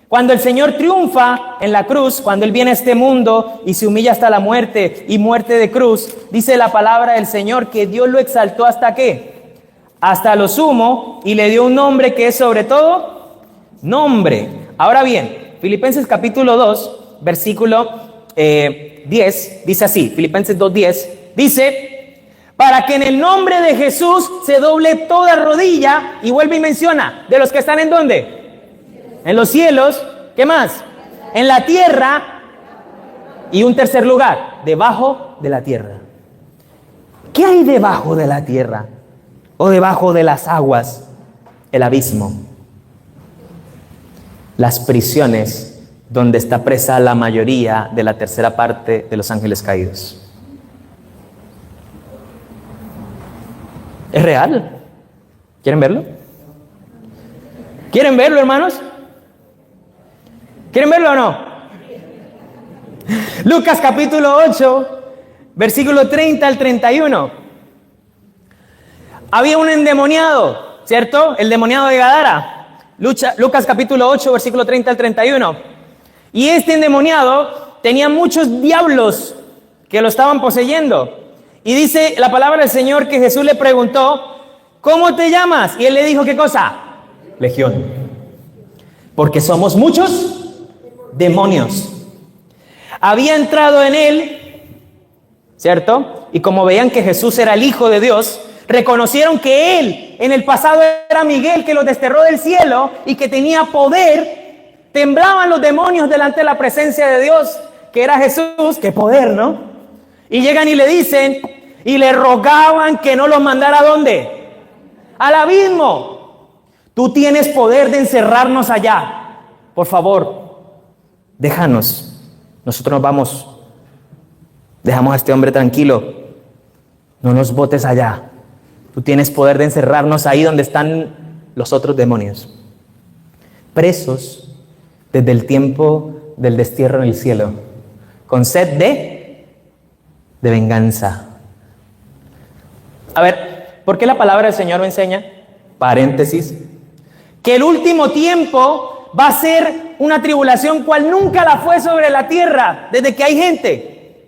Cuando el Señor triunfa en la cruz, cuando Él viene a este mundo y se humilla hasta la muerte y muerte de cruz, dice la palabra del Señor que Dios lo exaltó ¿hasta qué? Hasta lo sumo, y le dio un nombre que es sobre todo nombre. Ahora bien, Filipenses capítulo 2, versículo 10, dice así, Filipenses 2:10, dice, para que en el nombre de Jesús se doble toda rodilla, y vuelve y menciona, ¿de los que están en dónde? En los cielos. ¿Qué más? En la tierra. Y un tercer lugar, debajo de la tierra. ¿Qué hay debajo de la tierra? O debajo de las aguas. El abismo. Las prisiones donde está presa la mayoría de la tercera parte de los ángeles caídos. ¿Es real? ¿Quieren verlo? ¿Quieren verlo, hermanos? ¿Quieren verlo o no? Lucas capítulo 8, versículo 30 al 31. Había un endemoniado, ¿cierto? El endemoniado de Gadara. Lucas capítulo 8, versículo 30 al 31. Y este endemoniado tenía muchos diablos que lo estaban poseyendo. Y dice la palabra del Señor que Jesús le preguntó, ¿cómo te llamas? Y él le dijo, ¿qué cosa? Legión. Porque somos muchos demonios. Había entrado en él, ¿cierto? Y como veían que Jesús era el Hijo de Dios, reconocieron que él en el pasado era Miguel que los desterró del cielo y que tenía poder. Temblaban los demonios delante de la presencia de Dios, que era Jesús. ¡Qué poder!, ¿no? Y llegan y le dicen, y le rogaban que no los mandara ¿a dónde? Al abismo. Tú tienes poder de encerrarnos allá. Por favor, déjanos, nosotros nos vamos, dejamos a este hombre tranquilo, no nos botes allá, tú tienes poder de encerrarnos ahí donde están los otros demonios, presos desde el tiempo del destierro en el cielo, con sed de venganza. A ver, ¿por qué la palabra del Señor me enseña? Paréntesis, que el último tiempo va a ser una tribulación cual nunca la fue sobre la tierra, desde que hay gente.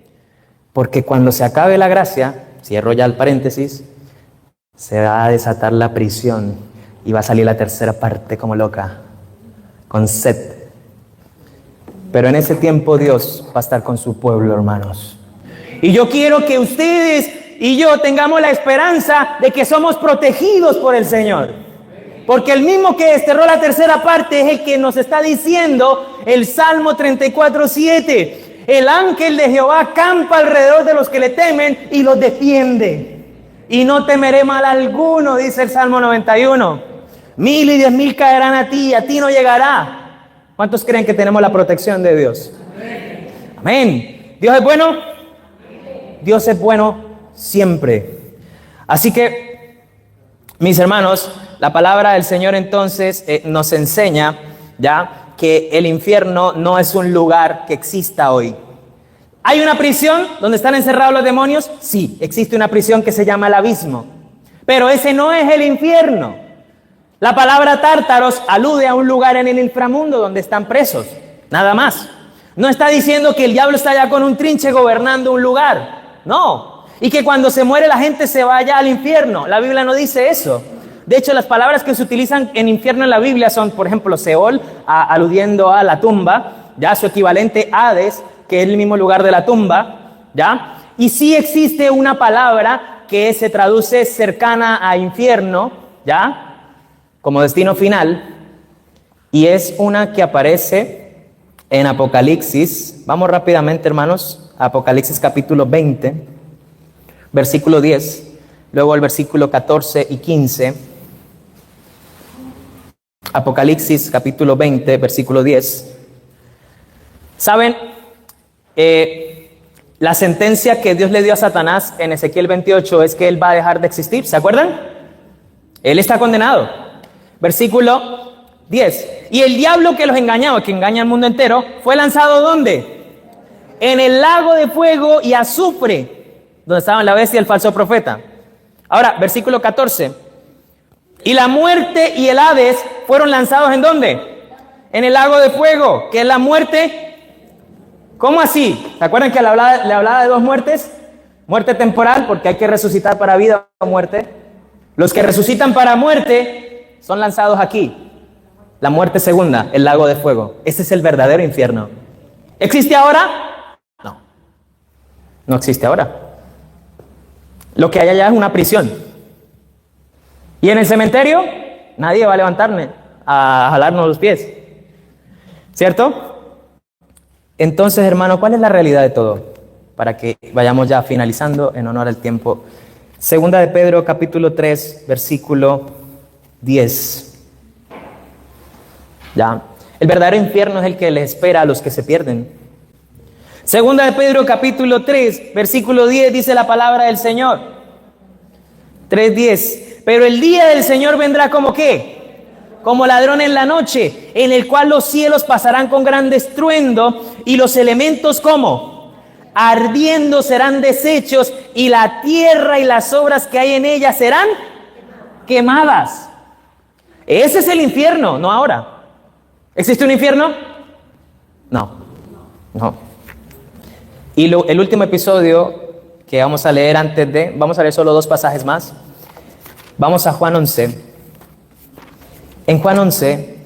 Porque cuando se acabe la gracia, cierro ya el paréntesis, se va a desatar la prisión y va a salir la tercera parte como loca, con sed. Pero en ese tiempo Dios va a estar con su pueblo, hermanos. Y yo quiero que ustedes y yo tengamos la esperanza de que somos protegidos por el Señor. Porque el mismo que desterró la tercera parte es el que nos está diciendo el Salmo 34:7. El ángel de Jehová acampa alrededor de los que le temen y los defiende. Y no temeré mal alguno, dice el Salmo 91. 1000 y 10,000 caerán a ti no llegará. ¿Cuántos creen que tenemos la protección de Dios? Amén. Amén. ¿Dios es bueno? Dios es bueno siempre. Así que, mis hermanos, la palabra del Señor entonces nos enseña ya que el infierno no es un lugar que exista hoy. ¿Hay una prisión donde están encerrados los demonios? Sí, existe una prisión que se llama el abismo. Pero ese no es el infierno. La palabra tártaros alude a un lugar en el inframundo donde están presos, nada más. No está diciendo que el diablo está allá con un trinche gobernando un lugar, no. Y que cuando se muere la gente se vaya al infierno. La Biblia no dice eso. De hecho, las palabras que se utilizan en infierno en la Biblia son, por ejemplo, Seol, aludiendo a la tumba, ya su equivalente Hades, que es el mismo lugar de la tumba, ya. Y sí existe una palabra que se traduce cercana a infierno, ¿ya? Como destino final, y es una que aparece en Apocalipsis. Vamos rápidamente, hermanos, a Apocalipsis capítulo 20, versículo 10, luego el versículo 14 y 15. Apocalipsis capítulo 20, versículo 10. ¿Saben? La sentencia que Dios le dio a Satanás en Ezequiel 28 es que él va a dejar de existir. ¿Se acuerdan? Él está condenado. Versículo 10. Y el diablo que los engañaba, que engaña al mundo entero, fue lanzado ¿dónde? En el lago de fuego y azufre, donde estaban la bestia y el falso profeta. Ahora, versículo 14. Y la muerte y el Hades fueron lanzados ¿en dónde? En el lago de fuego, que es la muerte. ¿Cómo así? ¿Se acuerdan que le hablaba de dos muertes? Muerte temporal, porque hay que resucitar para vida o muerte. Los que resucitan para muerte son lanzados aquí. La muerte segunda, el lago de fuego. Ese es el verdadero infierno. ¿Existe ahora? No. No existe ahora. Lo que hay allá es una prisión. Y en el cementerio, nadie va a levantarme a jalarnos los pies. ¿Cierto? Entonces, hermano, ¿cuál es la realidad de todo? Para que vayamos ya finalizando en honor al tiempo. Segunda de Pedro, capítulo 3, versículo 10. Ya. El verdadero infierno es el que les espera a los que se pierden. Segunda de Pedro, capítulo 3, versículo 10, dice la palabra del Señor. 3:10. Pero el día del Señor vendrá como ¿qué? Como ladrón en la noche, en el cual los cielos pasarán con gran estruendo y los elementos ¿cómo? Ardiendo serán deshechos y la tierra y las obras que hay en ella serán quemadas. Ese es el infierno, no ahora. ¿Existe un infierno? No. Y el último episodio que vamos a leer vamos a leer solo 2 pasajes más. Vamos a Juan 11. En Juan 11,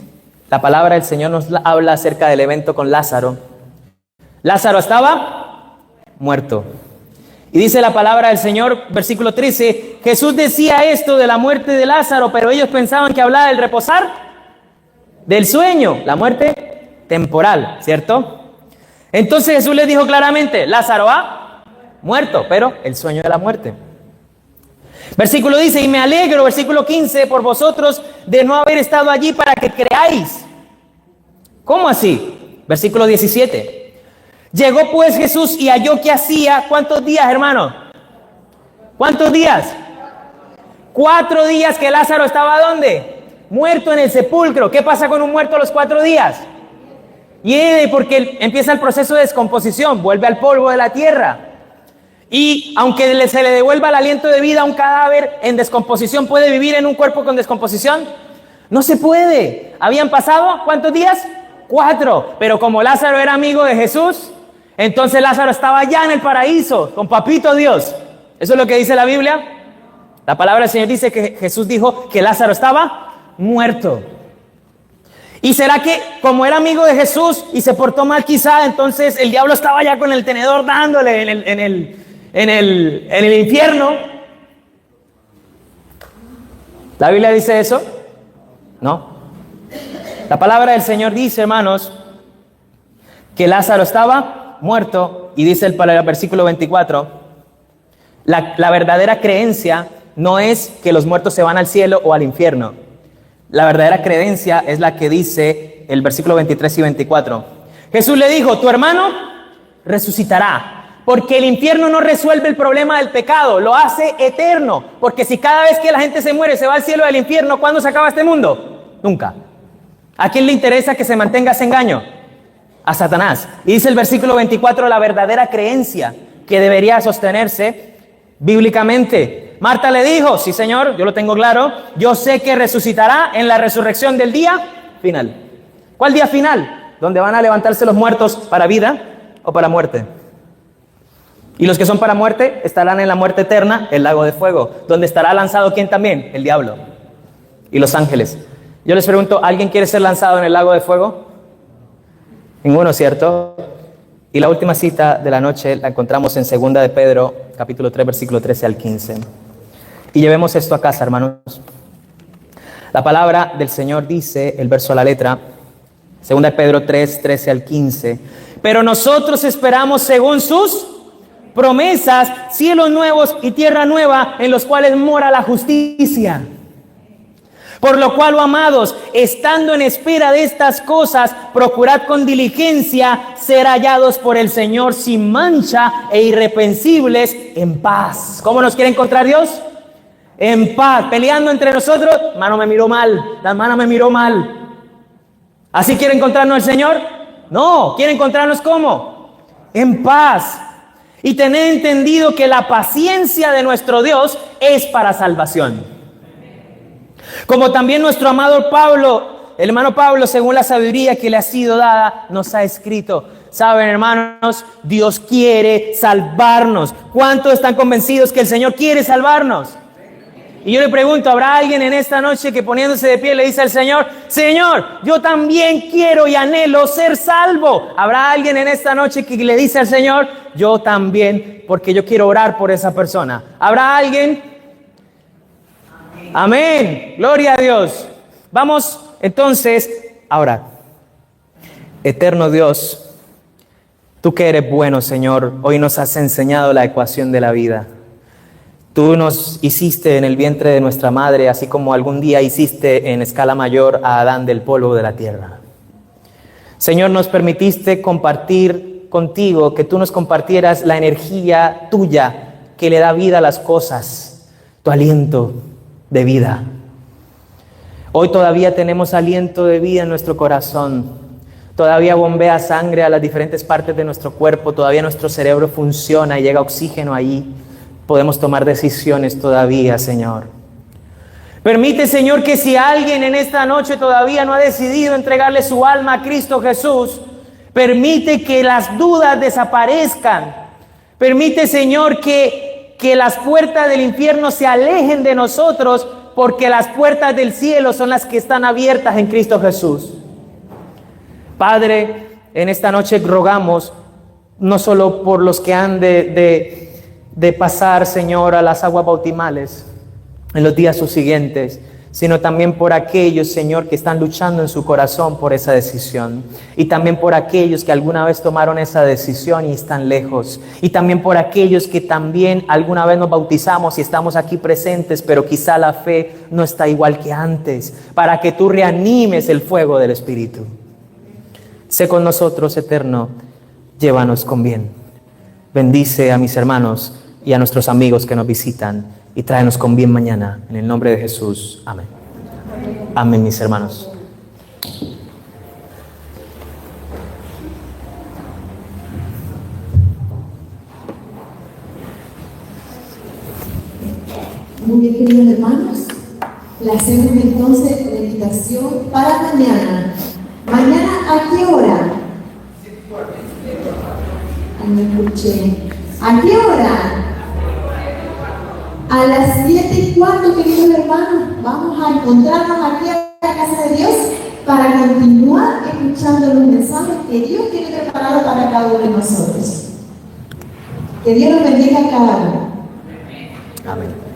la palabra del Señor nos habla acerca del evento con Lázaro. Lázaro estaba muerto. Y dice la palabra del Señor, versículo 13, Jesús decía esto de la muerte de Lázaro, pero ellos pensaban que hablaba del reposar, del sueño, la muerte temporal, ¿cierto? Entonces Jesús les dijo claramente, Lázaro ha muerto, pero el sueño de la muerte. Versículo dice, y me alegro, versículo 15, por vosotros de no haber estado allí para que creáis. ¿Cómo así? Versículo 17. Llegó pues Jesús y halló que hacía, ¿cuántos días, hermano? ¿Cuántos días? 4 días que Lázaro estaba ¿dónde? Muerto en el sepulcro. ¿Qué pasa con un muerto a los 4 días? Y porque empieza el proceso de descomposición, vuelve al polvo de la tierra. Y aunque se le devuelva el aliento de vida a un cadáver en descomposición, ¿puede vivir en un cuerpo con descomposición? No se puede. ¿Habían pasado cuántos días? 4. Pero como Lázaro era amigo de Jesús, entonces Lázaro estaba ya en el paraíso, con papito Dios. ¿Eso es lo que dice la Biblia? La palabra del Señor dice que Jesús dijo que Lázaro estaba muerto. ¿Y será que como era amigo de Jesús y se portó mal quizá, entonces el diablo estaba ya con el tenedor dándole en el infierno? ¿La Biblia dice eso? No. La palabra del Señor dice, hermanos, que Lázaro estaba muerto, y dice el versículo 24, la verdadera creencia no es que los muertos se van al cielo o al infierno. La verdadera creencia es la que dice el versículo 23 y 24. Jesús le dijo, tu hermano resucitará, porque el infierno no resuelve el problema del pecado, lo hace eterno. Porque si cada vez que la gente se muere se va al cielo o al infierno, ¿cuándo se acaba este mundo? Nunca. ¿A quién le interesa que se mantenga ese engaño? A Satanás. Y dice el versículo 24, la verdadera creencia que debería sostenerse bíblicamente. Marta le dijo, sí Señor, yo lo tengo claro, yo sé que resucitará en la resurrección del día final. ¿Cuál día final? ¿Donde van a levantarse los muertos para vida o para muerte? Y los que son para muerte estarán en la muerte eterna, el lago de fuego, donde estará lanzado ¿quién también? El diablo y los ángeles. Yo les pregunto, ¿alguien quiere ser lanzado en el lago de fuego? Ninguno, ¿cierto? Y la última cita de la noche la encontramos en 2 de Pedro capítulo 3, versículo 13 al 15. Y llevemos esto a casa, hermanos. La palabra del Señor dice, el verso a la letra, 2 Pedro 3, 13 al 15. Pero nosotros esperamos según sus promesas, cielos nuevos y tierra nueva, en los cuales mora la justicia. Por lo cual, oh amados, estando en espera de estas cosas, procurad con diligencia ser hallados por el Señor sin mancha e irreprensibles en paz. ¿Cómo nos quiere encontrar Dios? En paz, peleando entre nosotros. Hermano, me miró mal, la hermana me miró mal. ¿Así quiere encontrarnos el Señor? No, quiere encontrarnos ¿cómo? En paz. Y tener entendido que la paciencia de nuestro Dios es para salvación. Como también nuestro amado Pablo, el hermano Pablo, según la sabiduría que le ha sido dada, nos ha escrito. Saben, hermanos, Dios quiere salvarnos. ¿Cuántos están convencidos que el Señor quiere salvarnos? Y yo le pregunto, ¿habrá alguien en esta noche que poniéndose de pie le dice al Señor, Señor, yo también quiero y anhelo ser salvo? ¿Habrá alguien en esta noche que le dice al Señor, yo también, porque yo quiero orar por esa persona? ¿Habrá alguien? Amén. Gloria a Dios. Vamos entonces, ahora, eterno Dios, tú que eres bueno, Señor, hoy nos has enseñado la ecuación de la vida. Tú nos hiciste en el vientre de nuestra madre, así como algún día hiciste en escala mayor a Adán del polvo de la tierra. Señor, nos permitiste compartir contigo, que tú nos compartieras la energía tuya que le da vida a las cosas, tu aliento de vida. Hoy todavía tenemos aliento de vida en nuestro corazón. Todavía bombea sangre a las diferentes partes de nuestro cuerpo. Todavía nuestro cerebro funciona y llega oxígeno ahí. Podemos tomar decisiones todavía, Señor. Permite, Señor, que si alguien en esta noche todavía no ha decidido entregarle su alma a Cristo Jesús, permite que las dudas desaparezcan. Permite, Señor, que las puertas del infierno se alejen de nosotros, porque las puertas del cielo son las que están abiertas en Cristo Jesús. Padre, en esta noche rogamos, no solo por los que han de pasar, Señor, a las aguas bautismales en los días subsiguientes, sino también por aquellos, Señor, que están luchando en su corazón por esa decisión, y también por aquellos que alguna vez tomaron esa decisión y están lejos, y también por aquellos que también alguna vez nos bautizamos y estamos aquí presentes, pero quizá la fe no está igual que antes, para que tú reanimes el fuego del Espíritu. Sé con nosotros, eterno, llévanos con bien. Bendice a mis hermanos y a nuestros amigos que nos visitan y tráenos con bien mañana. En el nombre de Jesús. Amén. Amén, mis hermanos. Muy bien, queridos hermanos. Le hacemos entonces la invitación para mañana. ¿Mañana a qué hora? No escuché. ¿A qué hora? A las 7:15, queridos hermanos, vamos a encontrarnos aquí en la casa de Dios para continuar escuchando los mensajes que Dios tiene preparado para cada uno de nosotros. Que Dios nos bendiga a cada uno. Amén.